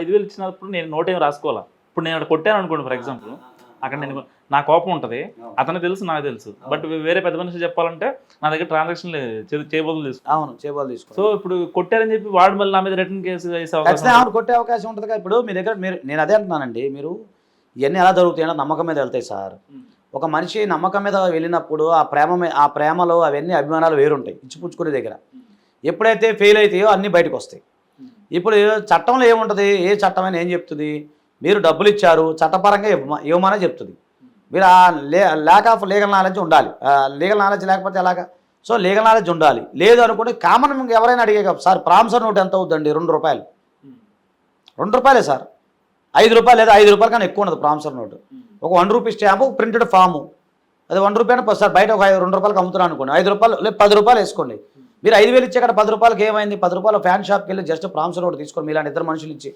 5,000 ఇచ్చినప్పుడు నేను నోట్ ఏం రాసుకోవాలా. ఇప్పుడు నేను అక్కడ కొట్టాను అనుకోండి ఫర్ ఎగ్జాంపుల్, అక్కడ నేను నా కోపం ఉంటుంది, అతనికి తెలుసు నాకు తెలుసు, బట్ వేరే పెద్ద మనిషి చెప్పాలంటే నా దగ్గర ట్రాన్సాక్షన్ చేయబోదు తీసుకు. అవును, చేయబోదు తీసుకో. సో ఇప్పుడు కొట్టారని చెప్పి వాడు మళ్ళీ నా మీద రిటర్న్ కేసు వేసే అవకాశం అవును, కొట్టే అవకాశం ఉంటుంది. ఇప్పుడు మీ దగ్గర నేను అదే అంటున్నానండి, మీరు ఇవన్నీ ఎలా జరుగుతాయో నమ్మకం మీద వెళ్తాయి సార్. ఒక మనిషి నమ్మకం మీద వెళ్ళినప్పుడు ఆ ప్రేమలో అవన్నీ అభిమానాలు వేరుంటాయి ఇచ్చిపుచ్చుకునే దగ్గర. ఎప్పుడైతే ఫెయిల్ అవుతాయో అన్నీ బయటకు వస్తాయి. ఇప్పుడు చట్టంలో ఏముంటుంది, ఏ చట్టమైనా ఏం చెప్తుంది, మీరు డబ్బులు ఇచ్చారు చట్టపరంగా ఇవ్వమనే చెప్తుంది. మీరు ఆ ల్యాక్ ఆఫ్ లీగల్ నాలెడ్జ్ ఉండాలి. లీగల్ నాలెడ్జ్ లేకపోతే ఎలాగా? సో లీగల్ నాలెడ్జ్ ఉండాలి. లేదు అనుకుంటే కామన్ ఎవరైనా అడిగే సార్ ప్రామిసర్ నోట్ ఎంత అవుతుందండి? 2 రూపాయలు. 2 రూపాయలే సార్, 5 రూపాయలు లేదా 5 రూపాయల కన్నా ఎక్కువ ఉండదు ప్రామిసర్ నోటు. ఒక 1 రూపీ స్టాంపు, ప్రింటెడ్ ఫాము, అది 1 రూపాయలు సార్. బయట ఒక 2 రూపాయలకి అమ్ముతున్నాను అనుకోండి, 5 రూపాయలు లేదా 10 రూపాయలు వేసుకోండి. మీరు 5,000 ఇచ్చే కదా 10 రూపాయలకి ఏమైంది? 10 రూపాయలు ఫ్యాన్ షాప్కి వెళ్ళి జస్ట్ ప్రామిసర్ నోట్ తీసుకోండి. మీలాంటి ఇద్దరు మనుషులు ఇచ్చి